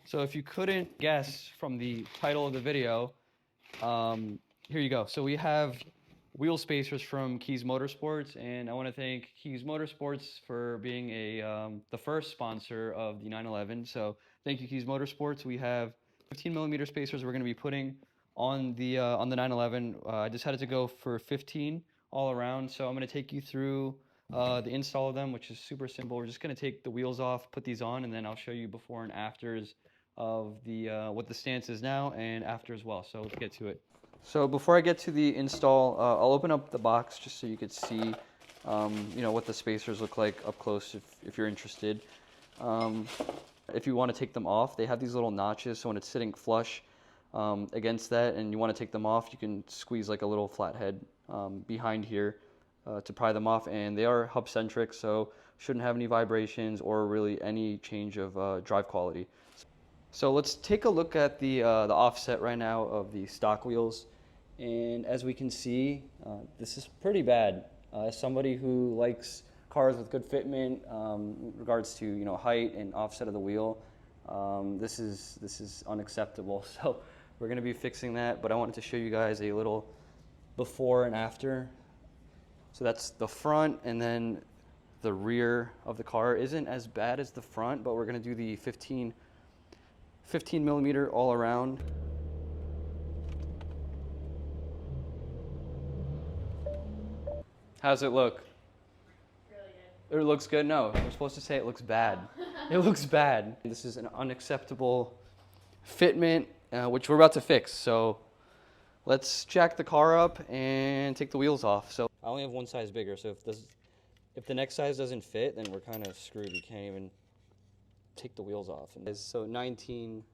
So if you couldn't guess from the title of the video, here you go. So we have wheel spacers from Keys Motorsports, and I want to thank Keys Motorsports for being the first sponsor of the 911. So thank you, Keys Motorsports. We have 15 millimeter spacers we're going to be putting on the 911. I decided to go for 15 all around, so I'm going to take you through the install of them, which is super simple. We're just going to take the wheels off, put these on, and then I'll show you before and afters of the what the stance is now and after as well. So let's get to it. So before I get to the install, I'll open up the box just so you could see, what the spacers look like up close if you're interested. If you want to take them off, they have these little notches, so when it's sitting flush against that and you want to take them off, you can squeeze like a little flathead behind here to pry them off, and they are hub centric, so shouldn't have any vibrations or really any change of drive quality. So let's take a look at the offset right now of the stock wheels, and as we can see, this is pretty bad. As somebody who likes cars with good fitment, in regards to height and offset of the wheel, this is unacceptable. So we're going to be fixing that, but I wanted to show you guys a little before and after. So that's the front, and then the rear of the car isn't as bad as the front, but we're going to do the 15 millimeter all around. How's it look? Really good. It looks good? No, we're supposed to say it looks bad. It looks bad. This is an unacceptable fitment, which we're about to fix. So let's jack the car up and take the wheels off. So I only have one size bigger, so if the next size doesn't fit, then we're kind of screwed. We can't even take the wheels off. And so 19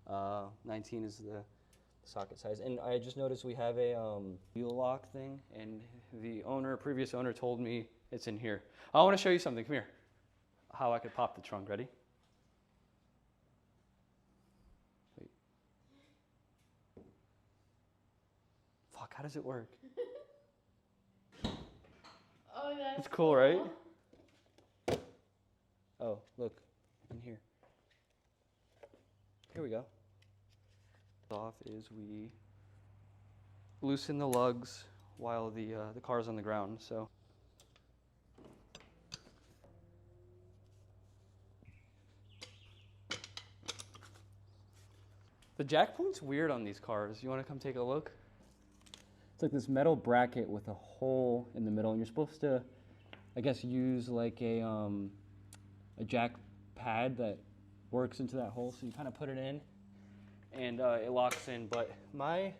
is the socket size. And I just noticed we have a wheel lock thing, and the previous owner told me it's in here. I want to show you something. Come here. How I could pop the trunk. Ready? Wait. Fuck, how does it work? Oh, that's It's cool, right? Oh, look, in here. Here we go. Off is we loosen the lugs while the car's on the ground. So the jack point's weird on these cars. You want to come take a look? It's like this metal bracket with a hole in the middle, and you're supposed to, I guess, use like a jack pad that works into that hole. So you kind of put it in, and it locks in. But my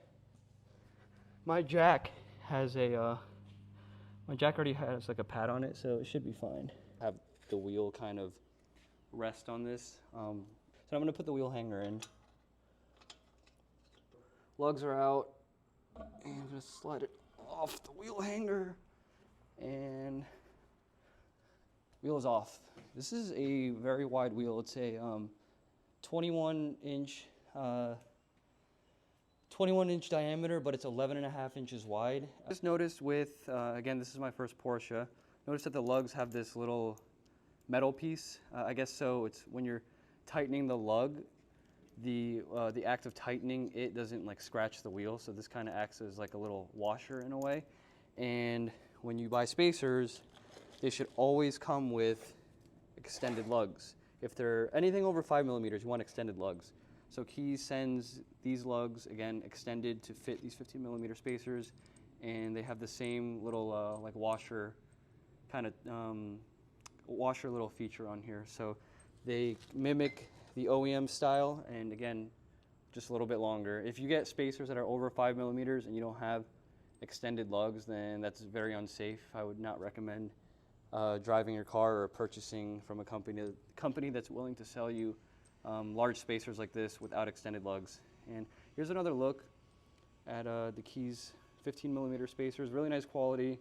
jack has my jack already has like a pad on it, so it should be fine. Have the wheel kind of rest on this. So I'm gonna put the wheel hanger in. Lugs are out, and I'm gonna slide it off the wheel hanger, and wheel is off. This is a very wide wheel. It's a 21 inch diameter, but it's 11.5 inches wide. I just noticed with, again, this is my first Porsche, notice that the lugs have this little metal piece. I guess so it's when you're tightening the lug, the act of tightening it doesn't like scratch the wheel, so this kind of acts as like a little washer in a way. And when you buy spacers, they should always come with extended lugs. If they're anything over 5 millimeters, you want extended lugs. So Keys sends these lugs, again, extended to fit these 15 millimeter spacers, and they have the same little like washer kind of washer little feature on here. So they mimic the OEM style, and again, just a little bit longer. If you get spacers that are over 5 millimeters and you don't have extended lugs, then that's very unsafe. I would not recommend driving your car or purchasing from a company that's willing to sell you large spacers like this without extended lugs. And here's another look at the Keys 15 millimeter spacers. Really nice quality.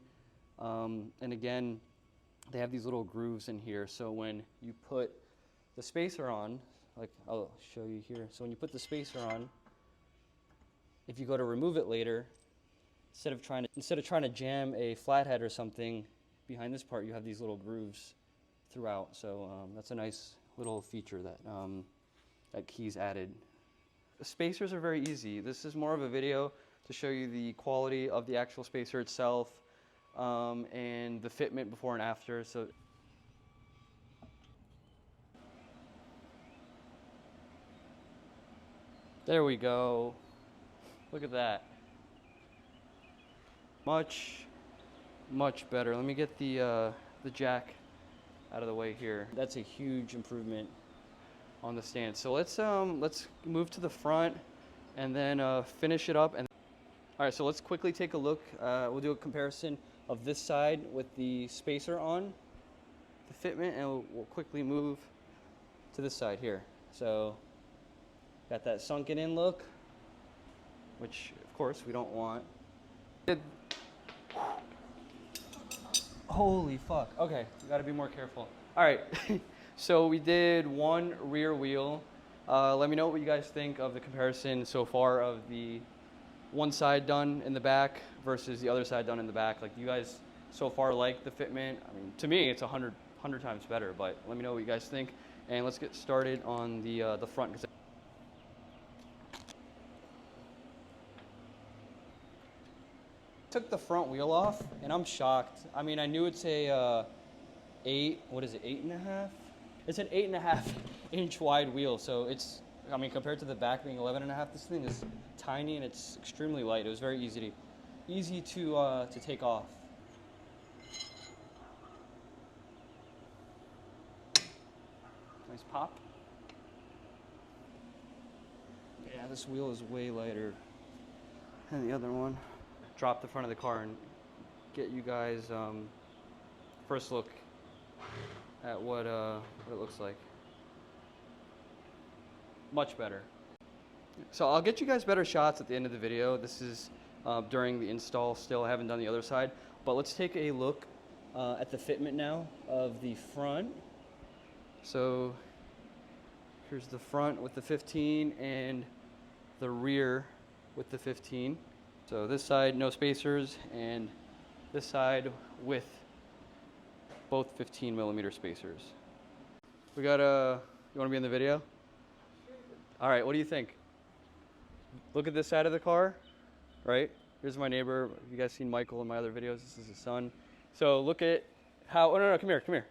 And again, they have these little grooves in here. So when you put the spacer on, like I'll show you here. So when you put the spacer on, if you go to remove it later, instead of trying to jam a flathead or something behind this part, you have these little grooves throughout. So that's a nice little feature that that Keys added. The spacers are very easy. This is more of a video to show you the quality of the actual spacer itself and the fitment before and after. So there we go. Look at that. Much better. Let me get the jack out of the way here. That's a huge improvement on the stand. So let's move to the front and then finish it up. And all right, so let's quickly take a look. We'll do a comparison of this side with the spacer on, the fitment, and we'll quickly move to this side here. So got that sunken in look, which of course we don't want. Holy fuck. Okay, we gotta be more careful. All right, so we did one rear wheel. Let me know what you guys think of the comparison so far of the one side done in the back versus the other side done in the back. Like, you guys so far like the fitment? I mean, to me, it's 100 times better, but let me know what you guys think. And let's get started on the front. Took the front wheel off, and I'm shocked. I mean, I knew it's a 8.5? It's an 8.5 inch wide wheel, so it's, I mean, compared to the back being 11.5, this thing is tiny and it's extremely light. It was very easy to take off. Nice pop. Yeah, this wheel is way lighter than the other one. Drop the front of the car and get you guys first look at what it looks like. Much better. So I'll get you guys better shots at the end of the video. This is during the install still. I haven't done the other side, but let's take a look at the fitment now of the front. So here's the front with the 15 and the rear with the 15. So this side, no spacers, and this side with both 15 millimeter spacers. We got you wanna be in the video? All right, what do you think? Look at this side of the car, right? Here's my neighbor. You guys seen Michael in my other videos? This is his son. So look at how, oh no, come here.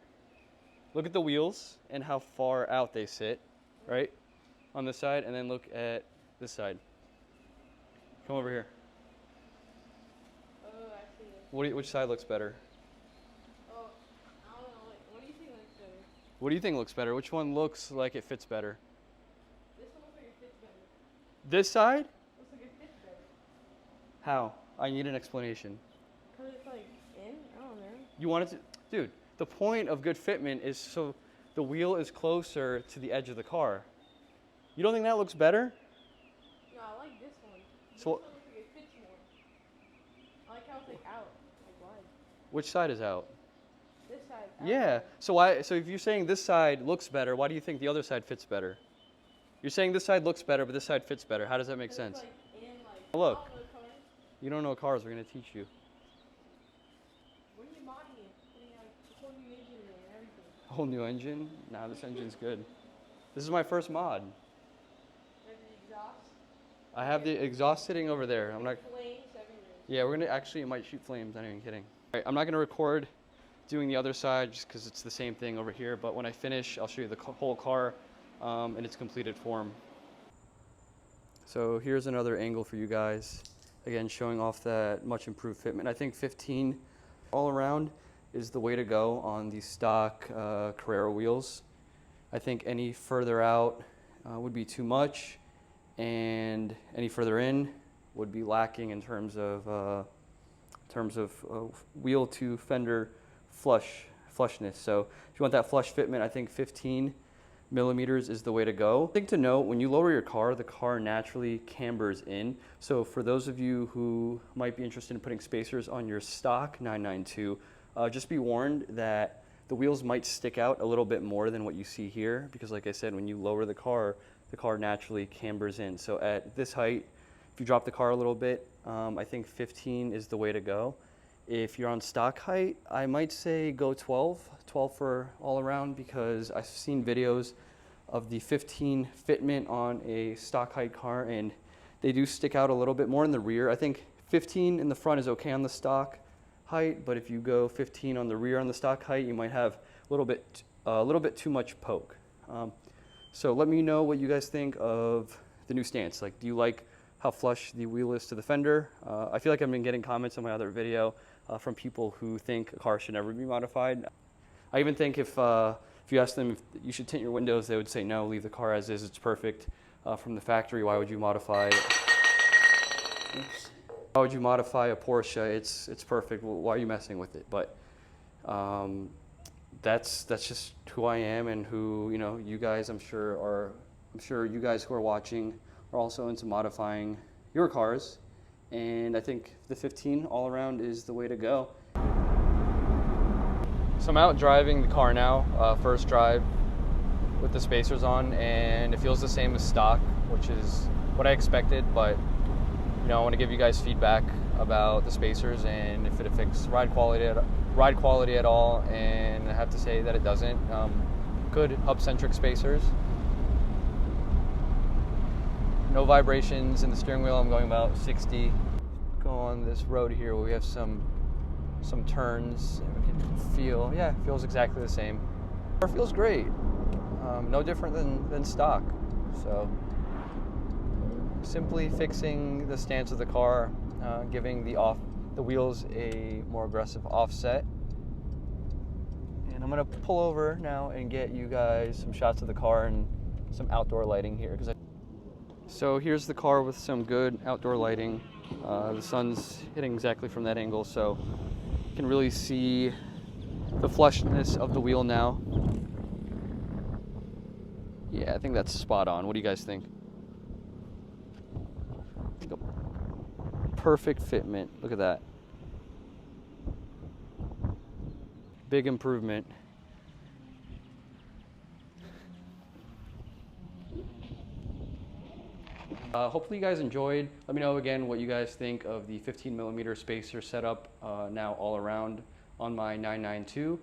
Look at the wheels and how far out they sit, right? On this side, and then look at this side. Come over here. Which side looks better? Oh, I don't know. What do you think looks better? What do you think looks better? Which one looks like it fits better? This one looks like it fits better. This side? Looks like it fits better. How? I need an explanation. Because it's like in? I don't know. You want it to, dude, the point of good fitment is so the wheel is closer to the edge of the car. You don't think that looks better? No, I like this one. This So one looks like it fits more. I like how it's like out. Wide. which side is out? This side. Yeah. So if you're saying this side looks better, why do you think the other side fits better? You're saying this side looks better, but this side fits better. How does that make sense? Like in, like, Look. I don't know cars. You don't know cars, we're gonna teach you. What are you modding it? Putting like a whole new engine in it and everything. A whole new engine? Nah, this engine's good. This is my first mod. There's the exhaust. I have the exhaust sitting over there. I'm not. Flames everywhere. Yeah, we're gonna actually, it might shoot flames. I'm not even kidding. All right, I'm not gonna record doing the other side just because it's the same thing over here. But when I finish, I'll show you the whole car in its completed form. So here's another angle for you guys. Again, showing off that much improved fitment. I think 15 all around is the way to go on the stock Carrera wheels. I think any further out would be too much, and any further in would be lacking in terms of wheel to fender flushness. So if you want that flush fitment, I think 15 millimeters is the way to go. Thing to note, when you lower your car, the car naturally cambers in. So for those of you who might be interested in putting spacers on your stock 992, just be warned that the wheels might stick out a little bit more than what you see here, because like I said, when you lower the car naturally cambers in. So at this height, if you drop the car a little bit, I think 15 is the way to go. If you're on stock height, I might say go 12 for all around, because I've seen videos of the 15 fitment on a stock height car, and they do stick out a little bit more in the rear. I think 15 in the front is okay on the stock height, but if you go 15 on the rear on the stock height, you might have a little bit too much poke. So let me know what you guys think of the new stance. Like, do you like how flush the wheel is to the fender? I feel like I've been getting comments on my other video from people who think a car should never be modified. I even think if you ask them if you should tint your windows, they would say no, leave the car as is, it's perfect from the factory. Why would you modify it? Oops. Why would you modify a Porsche? It's perfect. Why are you messing with it? But that's just who I am, and who, you know, you guys I'm sure you guys who are watching are also into modifying your cars, and I think the 15 all around is the way to go. So I'm out driving the car now, first drive with the spacers on, and it feels the same as stock, which is what I expected, but you know, I want to give you guys feedback about the spacers and if it affects ride quality at all, and I have to say that it doesn't. Good hub-centric spacers. No vibrations in the steering wheel. I'm going about 60. Go on this road here where we have some turns, and we can feel, yeah, it feels exactly the same. It feels great. No different than stock. So simply fixing the stance of the car, giving the wheels a more aggressive offset. And I'm gonna pull over now and get you guys some shots of the car and some outdoor lighting here. So here's the car with some good outdoor lighting. The sun's hitting exactly from that angle, so you can really see the flushness of the wheel now. Yeah, I think that's spot on. What do you guys think? Perfect fitment. Look at that. Big improvement. Hopefully you guys enjoyed. Let me know again what you guys think of the 15mm spacer setup now all around on my 992.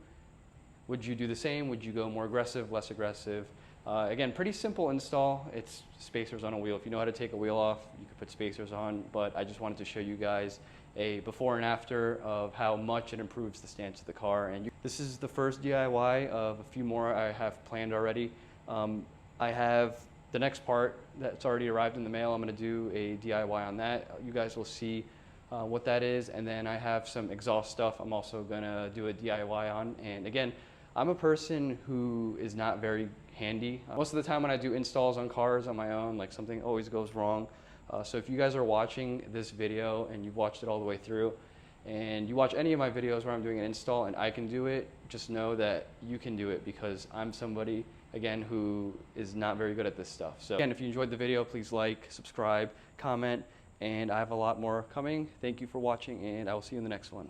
Would you do the same? Would you go more aggressive, less aggressive? Again, pretty simple install. It's spacers on a wheel. If you know how to take a wheel off, you could put spacers on, but I just wanted to show you guys a before and after of how much it improves the stance of the car. And this is the first DIY of a few more I have planned already. I have the next part that's already arrived in the mail. I'm going to do a DIY on that. You guys will see what that is. And then I have some exhaust stuff I'm also going to do a DIY on. And again, I'm a person who is not very handy. Most of the time when I do installs on cars on my own, like, something always goes wrong. So if you guys are watching this video and you've watched it all the way through, and you watch any of my videos where I'm doing an install and I can do it, just know that you can do it, because I'm somebody, again, who is not very good at this stuff. So again, if you enjoyed the video, please like, subscribe, comment, and I have a lot more coming. Thank you for watching, and I will see you in the next one.